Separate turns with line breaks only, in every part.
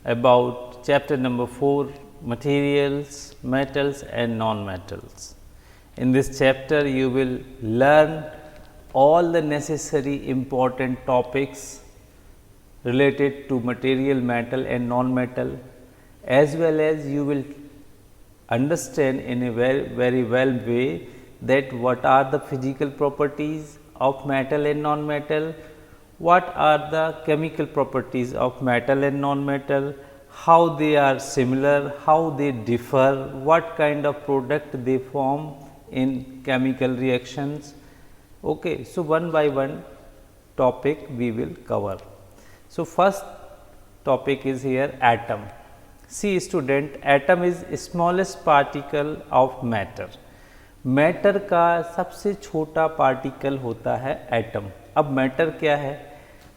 about chapter number 4, materials, metals and non-metals. In this chapter you will learn all the necessary important topics related to material, metal and non-metal, as well as you will understand in a very well way that what are the physical properties of metal and non-metal, what are the chemical properties of metal and non-metal, how they are similar, how they differ, what kind of product they form in chemical reactions. Okay. So, one by one topic we will cover. So, first topic is here atom. See student, atom is smallest particle of matter. Matter का सबसे छोटा particle होता है atom. अब matter क्या है?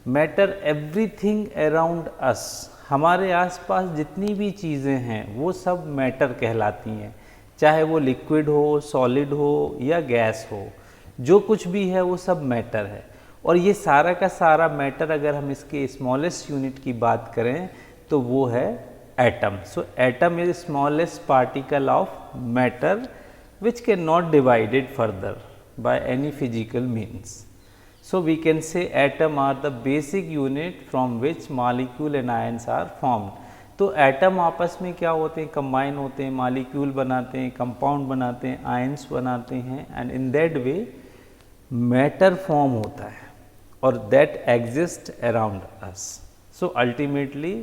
Matter everything around us, हमारे आसपास जितनी भी चीज़ें हैं वो सब मैटर कहलाती हैं, चाहे वो लिक्विड हो, सॉलिड हो या गैस हो, जो कुछ भी है वो सब मैटर है. और ये सारा का सारा मैटर अगर हम इसके स्मॉलेस्ट यूनिट की बात करें तो वो है atom. So atom is smallest particle of matter which cannot divided further by any physical means. So, we can say atom are the basic unit from which molecule and ions are formed. तो atom आपस में क्या होते हैं? Combine होते हैं, molecule बनाते हैं, कंपाउंड बनाते हैं, आयंस बनाते हैं and in that way matter form होता है और that exist around us. So ultimately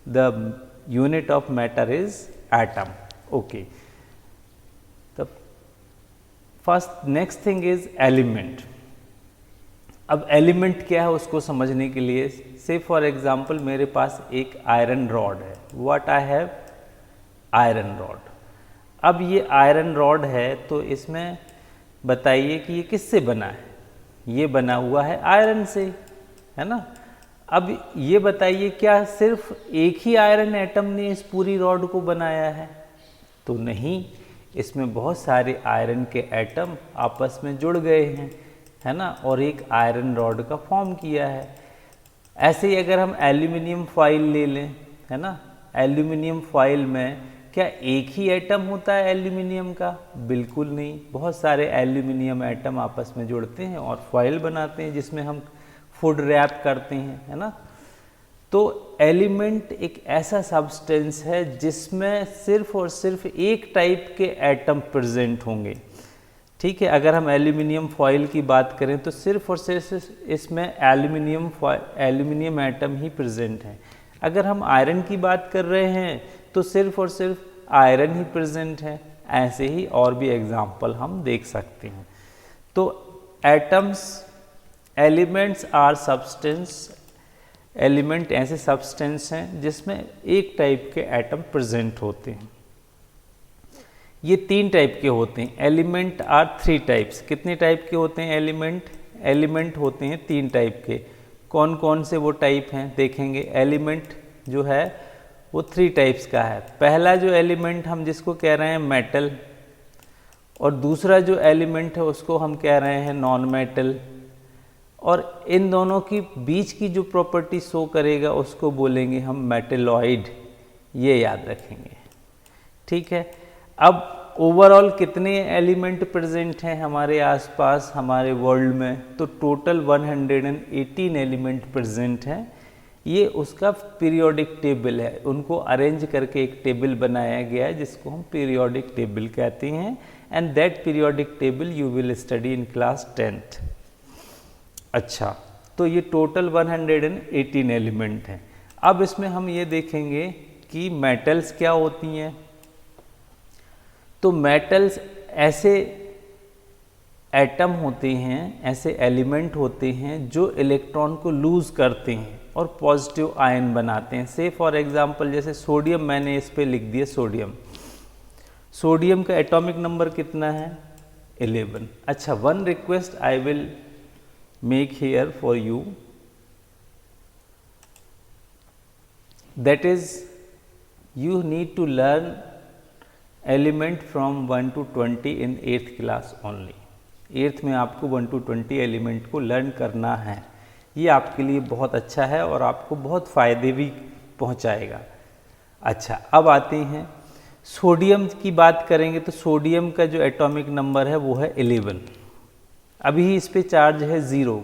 the unit of matter is atom. Okay. First next thing is element. अब एलिमेंट क्या है उसको समझने के लिए, से फॉर एग्जांपल मेरे पास एक आयरन रॉड है. What I have? Iron rod. अब ये आयरन रॉड है तो इसमें बताइए कि ये किससे बना है? ये बना हुआ है आयरन से, है ना. अब ये बताइए क्या सिर्फ एक ही आयरन एटम ने इस पूरी रॉड को बनाया है? तो नहीं, इसमें बहुत सारे आयरन के एटम आपस में जुड़ गए हैं, है ना, और एक आयरन रॉड का फॉर्म किया है. ऐसे ही अगर हम एल्यूमिनियम फॉइल ले लें, है ना, एल्यूमिनियम फॉइल में क्या एक ही एटम होता है एल्यूमिनियम का? बिल्कुल नहीं, बहुत सारे एल्यूमिनियम एटम आपस में जुड़ते हैं और फॉइल बनाते हैं जिसमें हम फूड रैप करते हैं, है ना. तो एलिमेंट एक ऐसा सब्सटेंस है जिसमें सिर्फ और सिर्फ एक टाइप के एटम प्रेजेंट होंगे. ठीक है. अगर हम एल्यूमिनियम फॉइल की बात करें तो सिर्फ और सिर्फ इसमें एल्यूमिनियम एटम ही प्रेजेंट है. अगर हम आयरन की बात कर रहे हैं तो सिर्फ और सिर्फ आयरन ही प्रेजेंट है. ऐसे ही और भी एग्जाम्पल हम देख सकते हैं. तो atoms, elements are substances. Element ऐसे सब्सटेंस हैं जिसमें एक टाइप के एटम प्रेजेंट होते हैं. ये तीन टाइप के होते हैं. Element are three types. कितने टाइप के होते हैं एलिमेंट? एलिमेंट होते हैं तीन टाइप के. कौन कौन से वो टाइप हैं देखेंगे. एलिमेंट जो है वो थ्री टाइप्स का है. पहला जो एलिमेंट हम जिसको कह रहे हैं मेटल, और दूसरा जो एलिमेंट है उसको हम कह रहे हैं नॉन मेटल, और इन दोनों की बीच की जो प्रॉपर्टी शो करेगा उसको बोलेंगे हम मेटेलॉइड. ये याद रखेंगे. ठीक है. अब ओवरऑल कितने एलिमेंट प्रेजेंट हैं हमारे आसपास, हमारे वर्ल्ड में? तो टोटल 118 एलिमेंट प्रेजेंट हैं. ये उसका पीरियोडिक टेबल है. उनको अरेंज करके एक टेबल बनाया गया है जिसको हम पीरियोडिक टेबल कहते हैं. And that periodic table you will study in class 10th. अच्छा, तो ये टोटल 118 एलिमेंट हैं. अब इसमें हम ये देखेंगे कि मेटल्स क्या होती हैं. तो मेटल्स ऐसे एटम होते हैं, ऐसे एलिमेंट होते हैं जो इलेक्ट्रॉन को लूज करते हैं और पॉजिटिव आयन बनाते हैं. से फॉर एग्जांपल जैसे सोडियम, मैंने इस पे लिख दिया सोडियम. सोडियम का एटॉमिक नंबर कितना है? 11. अच्छा, one request I will make here for you, that is you need to learn element from 1 to 20 in 8th class only. 8th में आपको 1 to 20 एलिमेंट को लर्न करना है. ये आपके लिए बहुत अच्छा है और आपको बहुत फ़ायदे भी पहुंचाएगा। अच्छा, अब आते हैं सोडियम की बात करेंगे तो सोडियम का जो एटॉमिक नंबर है वो है 11। अभी इस पे चार्ज है 0,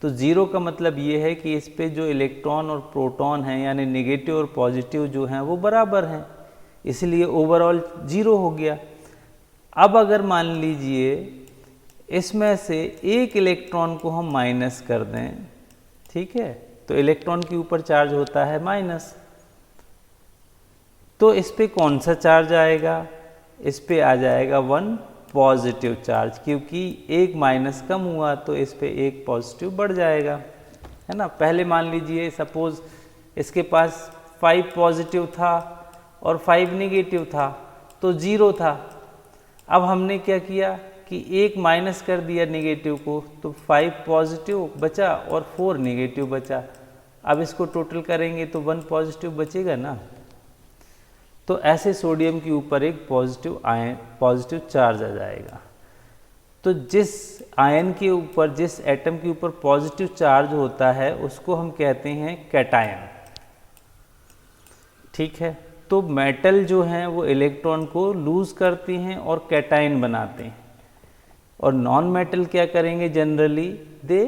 तो 0 का मतलब ये है कि इस पे जो इलेक्ट्रॉन और प्रोटॉन हैं यानी नेगेटिव और पॉजिटिव जो हैं वो बराबर हैं, इसलिए ओवरऑल 0 हो गया। अब अगर मान लीजिए इसमें से एक इलेक्ट्रॉन को हम माइनस कर दें, ठीक है, तो इलेक्ट्रॉन के ऊपर चार्ज होता है माइनस, तो इस पे कौन सा चार्ज आएगा? इस पे आ जाएगा 1 पॉजिटिव चार्ज, क्योंकि एक माइनस कम हुआ तो इस पे एक पॉजिटिव बढ़ जाएगा, है ना। पहले मान लीजिए सपोज इसके पास 5 पॉजिटिव था और 5 नेगेटिव था तो 0 था। अब हमने क्या किया कि एक माइनस कर दिया नेगेटिव को, तो 5 पॉजिटिव बचा और 4 नेगेटिव बचा। अब इसको टोटल करेंगे तो 1 पॉजिटिव बचेगा ना। तो ऐसे सोडियम के ऊपर एक पॉजिटिव चार्ज आ जाएगा। तो जिस आयन के ऊपर, जिस एटम के ऊपर पॉजिटिव चार्ज होता है उसको हम कहते हैं कैटायन, ठीक है। तो मेटल जो हैं वो इलेक्ट्रॉन को लूज करते हैं और कैटायन बनाते हैं, और नॉन मेटल क्या करेंगे? Generally they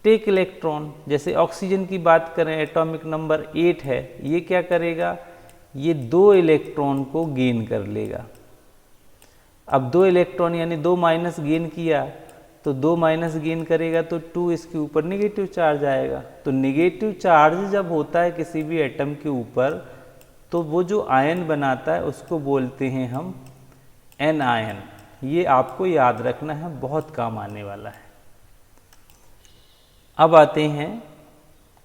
take electron. जैसे ऑक्सीजन की बात करें, एटॉमिक नंबर 8 है, ये क्या करेगा? ये 2 इलेक्ट्रॉन को गेन कर लेगा। अब 2 इलेक्ट्रॉन यानी 2 माइनस गेन किया, तो 2 माइनस गेन करेगा तो 2 इसके ऊपर नेगेटिव चार्ज आएगा। तो नेगेटिव चार्ज जब होता है किसी भी एटम के ऊपर, तो वो जो आयन बनाता है उसको बोलते हैं हम एनायन। ये आपको याद रखना है, बहुत काम आने वाला है। अब आते हैं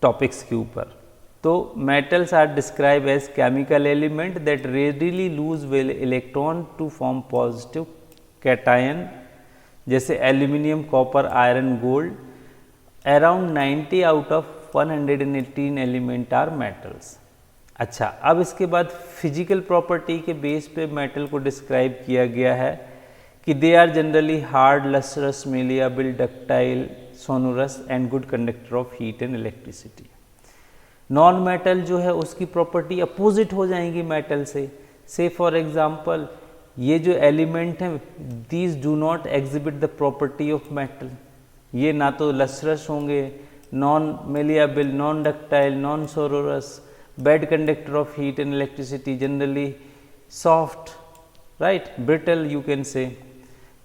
टॉपिक्स के ऊपर। तो metals are describe as chemical element that readily lose will electron to form positive cation, जैसे aluminium, copper, iron, gold. Around 90 out of 118 element are metals. अच्छा, अब इसके बाद फिजिकल प्रॉपर्टी के बेस पे मेटल को डिस्क्राइब किया गया है कि they are generally hard, lustrous, malleable, ductile, sonorous and good conductor of heat and electricity. Non metal जो है उसकी प्रॉपर्टी अपोजिट हो जाएंगी मेटल से फॉर एग्जांपल ये जो एलिमेंट हैं, these do not exhibit the property of metal. ये ना तो लस्ट्रस होंगे, non malleable, non ductile, non sonorous, bad conductor of heat and electricity, generally soft, right, brittle you can say.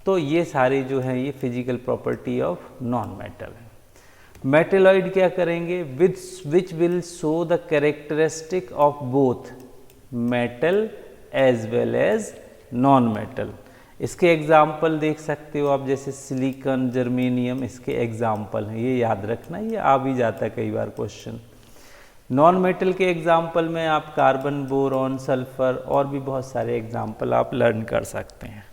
तो ये सारे जो हैं ये physical property of non metal है। मेटेलॉइड क्या करेंगे? Which will show the characteristic of both metal as well as non metal. इसके एग्जाम्पल देख सकते हो आप, जैसे सिलिकॉन, जर्मेनियम, इसके एग्जाम्पल हैं, ये याद रखना, ये आ भी जाता है कई बार क्वेश्चन। नॉन मेटल के एग्जाम्पल में आप कार्बन, बोरॉन, सल्फर और भी बहुत सारे एग्जाम्पल आप लर्न कर सकते हैं।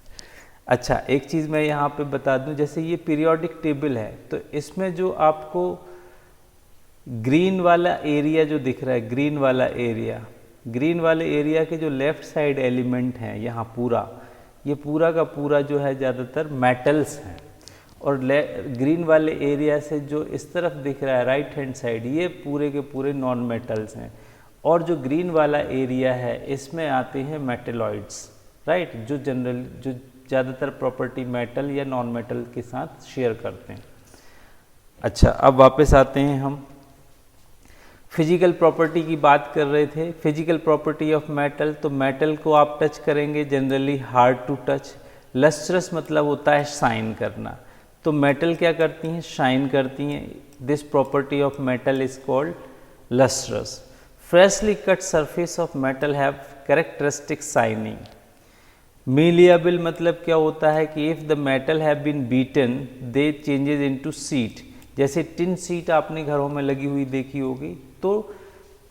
अच्छा, एक चीज़ मैं यहाँ पे बता दूं, जैसे ये पीरियोडिक टेबल है, तो इसमें जो आपको ग्रीन वाला एरिया जो दिख रहा है, ग्रीन वाले एरिया के जो लेफ्ट साइड एलिमेंट हैं यहाँ पूरा, ये पूरा का पूरा जो है ज़्यादातर मेटल्स हैं, और ग्रीन वाले एरिया से जो इस तरफ दिख रहा है राइट हैंड साइड, ये पूरे के पूरे नॉन मेटल्स हैं। और जो ग्रीन वाला एरिया है इसमें आते हैं मेटेलॉइड्स, राइट, जो जनरल जो ज़्यादातर प्रॉपर्टी मेटल या नॉन मेटल के साथ शेयर करते हैं। अच्छा, अब वापस आते हैं हम फिजिकल प्रॉपर्टी की बात कर रहे थे। फिजिकल प्रॉपर्टी ऑफ मेटल, तो मेटल को आप टच करेंगे generally hard to touch. Lustrous मतलब होता है शाइन करना, तो मेटल क्या करती हैं? शाइन करती हैं। This property of metal is called lustrous. Freshly cut surface of metal have characteristic shining. Malleable मतलब क्या होता है कि if the metal have been beaten they changes into sheet. जैसे टिन सीट आपने घरों में लगी हुई देखी होगी, तो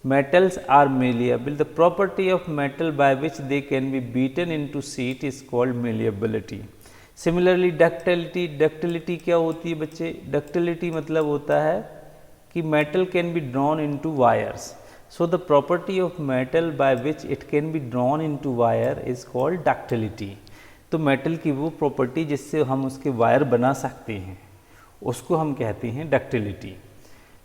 metals are malleable. The property of metal by which they can be beaten into sheet is called malleability. Similarly ductility, ductility क्या होती है बच्चे? Ductility मतलब होता है कि metal can be drawn into wires. So the property of metal by which it can be drawn into wire is called ductility. तो metal की वो property जिससे हम उसके वायर बना सकते हैं उसको हम कहते हैं ductility.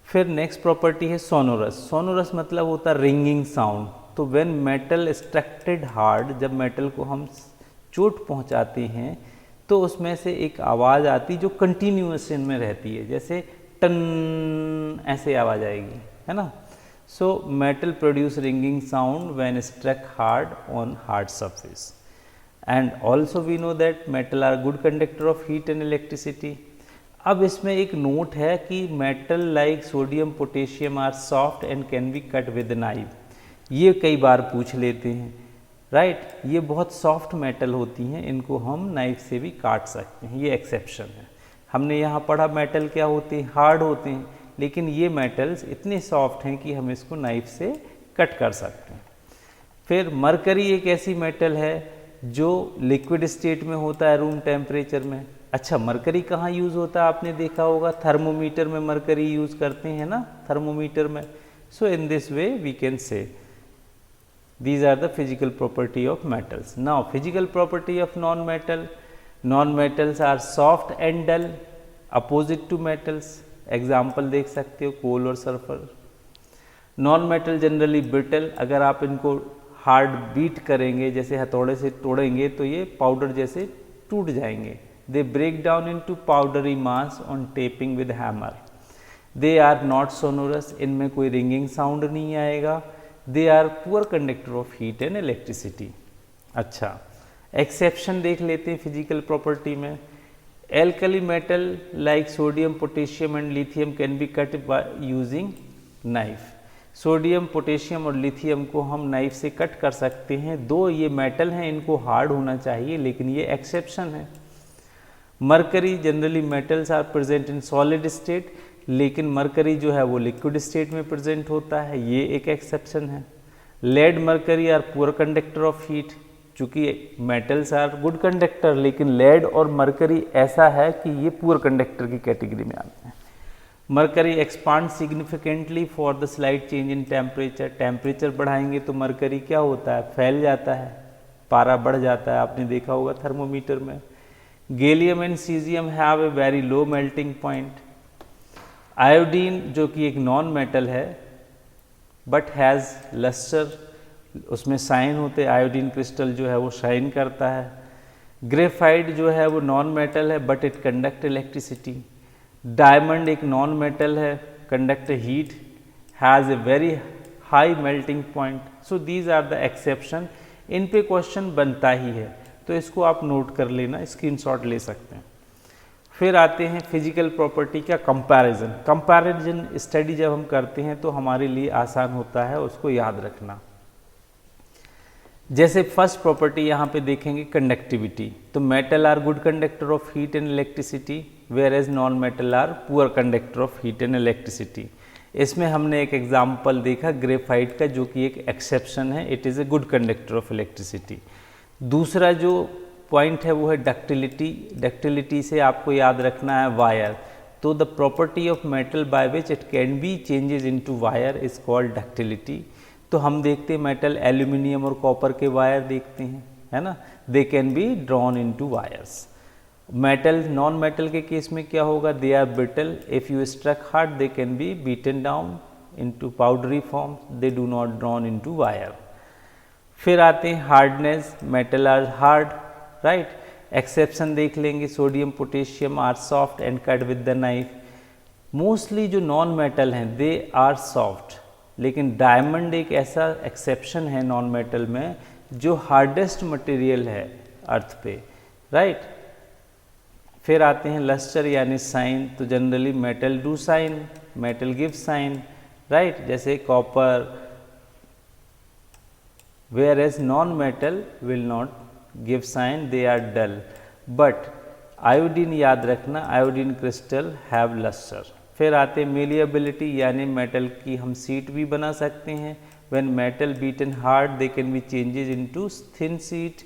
फिर नेक्स्ट प्रॉपर्टी है सोनोरस। सोनोरस मतलब होता है रिंगिंग साउंड। तो व्हेन मेटल स्ट्रक्टेड हार्ड, जब मेटल को हम चोट पहुंचाते हैं तो उसमें से एक आवाज़ आती जो कंटिन्यूएशन में रहती है, जैसे टन ऐसे आवाज़ आएगी, है ना। So metal produce ringing sound when struck hard on hard surface. And also we know that metal are good conductor of heat and electricity. अब इसमें एक नोट है कि metal like sodium potassium are soft and can be cut with knife. ये कई बार पूछ लेते हैं, राइट। ये बहुत सॉफ्ट मेटल होती हैं, इनको हम नाइफ से भी काट सकते हैं, ये एक्सेप्शन है। हमने यहाँ पढ़ा मेटल क्या होते हैं, हार्ड होते हैं, लेकिन ये मेटल्स इतने सॉफ्ट हैं कि हम इसको नाइफ से कट कर सकते हैं। फिर मरकरी एक ऐसी मेटल है जो लिक्विड स्टेट में होता है रूम टेम्परेचर में। अच्छा, मरकरी कहाँ यूज़ होता है, आपने देखा होगा थर्मोमीटर में मरकरी यूज़ करते हैं ना, थर्मोमीटर में। So in this way we can say these are the physical property of metals. Now physical property of non-metal. Non-metals are soft and dull, opposite to metals. Example देख सकते हो कोल और sulphur. Non-metal generally brittle, अगर आप इनको hard beat करेंगे, जैसे हथौड़े से तोड़ेंगे तो ये पाउडर जैसे टूट जाएंगे। They break down into powdery mass on tapping with hammer. They are not sonorous, इनमें कोई रिंगिंग साउंड नहीं आएगा। They are poor conductor of heat and electricity. अच्छा, एक्सेप्शन देख लेते हैं फिजिकल प्रॉपर्टी में। Alkali metal like sodium potassium and lithium can be cut by using knife. Sodium potassium और लिथियम को हम नाइफ से कट कर सकते हैं। दो ये मेटल हैं, इनको हार्ड होना चाहिए, लेकिन ये एक्सेप्शन है। Mercury generally metals are present in solid state, लेकिन मरकरी जो है वो लिक्विड स्टेट में प्रेजेंट होता है, ये एक एक्सेप्शन है। Lead mercury are poor conductor of heat, चूँकि मेटल्स आर गुड कंडक्टर, लेकिन लेड और मरकरी ऐसा है कि ये पुअर कंडक्टर की कैटेगरी में आते हैं। Mercury expand significantly for the slight change in temperature. Temperature बढ़ाएंगे तो मरकरी क्या होता है, फैल जाता है, पारा बढ़ जाता है, आपने देखा होगा थर्मोमीटर में। Gallium and caesium have a very low melting point. Iodine जो कि एक नॉन मेटल है बट हैज़ लस्टर, उसमें शाइन होते हैं, आयोडीन क्रिस्टल जो है वो शाइन करता है। ग्रेफाइट जो है वो नॉन मेटल है but it conduct electricity. Diamond एक नॉन मेटल है, conduct heat, has a very high melting point. So these are the exception. इन पे क्वेश्चन बनता ही है, तो इसको आप नोट कर लेना, स्क्रीनशॉट ले सकते हैं। फिर आते हैं फिजिकल प्रॉपर्टी का कंपैरिजन। कंपैरिजन स्टडी जब हम करते हैं तो हमारे लिए आसान होता है उसको याद रखना। जैसे फर्स्ट प्रॉपर्टी यहाँ पे देखेंगे कंडक्टिविटी, तो metal are good conductor of heat and electricity, where as non metal are poor conductor of heat and electricity. इसमें हमने एक एग्जाम्पल देखा ग्रेफाइट का, जो कि एक एक्सेप्शन है, it is a good conductor of electricity. दूसरा जो पॉइंट है वो है डक्टिलिटी। डक्टिलिटी से आपको याद रखना है वायर, तो the property of metal by which it can be changes into wire is called ductility. तो हम देखते हैं मेटल एल्यूमिनियम और कॉपर के वायर देखते हैं, है ना, they can be drawn into wires. Metal non metal के केस में क्या होगा, they are brittle, if you struck hard they can be beaten down into powdery form, they do not drawn into wire. फिर आते हैं hardness, metal are hard, right. Exception देख लेंगे, sodium potassium are soft and cut with the knife. Mostly जो non metal हैं they are soft, लेकिन diamond एक ऐसा एक्सेप्शन है नॉन मेटल में जो हार्डेस्ट मटेरियल है अर्थ पे, राइट। फिर आते हैं लस्टर यानी साइन, तो generally metal do shine, metal give shine, right, जैसे copper, where as non metal will not give shine, they are dull. But iodine याद रखना, आयोडीन क्रिस्टल हैव लस्टर। फिर आते हैं मेलिएबिलिटी, यानी मेटल की हम सीट भी बना सकते हैं। When metal beaten hard they can be changes into thin sheet,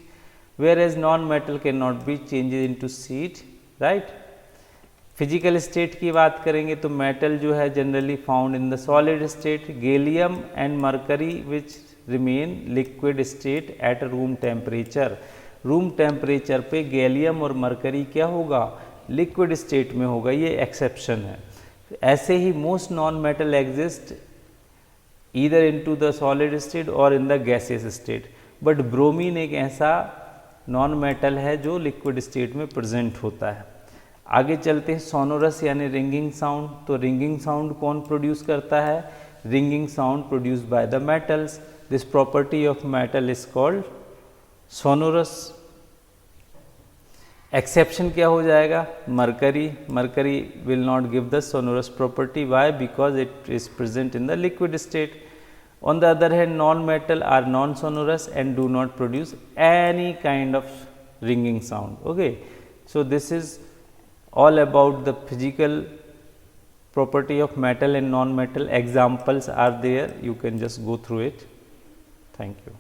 where as non metal can not be changes into sheet, right. Physical state की बात करेंगे तो मेटल जो है generally found in the solid state. Gallium and mercury which remain liquid state at room temperature. Room temperature पे gallium और mercury क्या होगा, लिक्विड स्टेट में होगा, ये एक्सेप्शन है। ऐसे ही most non metal exist either into the solid state और in the gaseous state, but bromine एक ऐसा नॉन मेटल है जो लिक्विड स्टेट में प्रेजेंट होता है। आगे चलते हैं, सोनोरस यानी रिंगिंग साउंड। तो रिंगिंग साउंड कौन प्रोड्यूस करता है? Ringing sound produced by the metals. This property of metal is called sonorous. Exception क्या हो जाएगा? Mercury. Mercury will not give the sonorous property, why? Because it is present in the liquid state. On the other hand, non-metal are non-sonorous and do not produce any kind of ringing sound. Okay, so this is all about the physical property of metal and non-metal. Examples are there, you can just go through it. Thank you.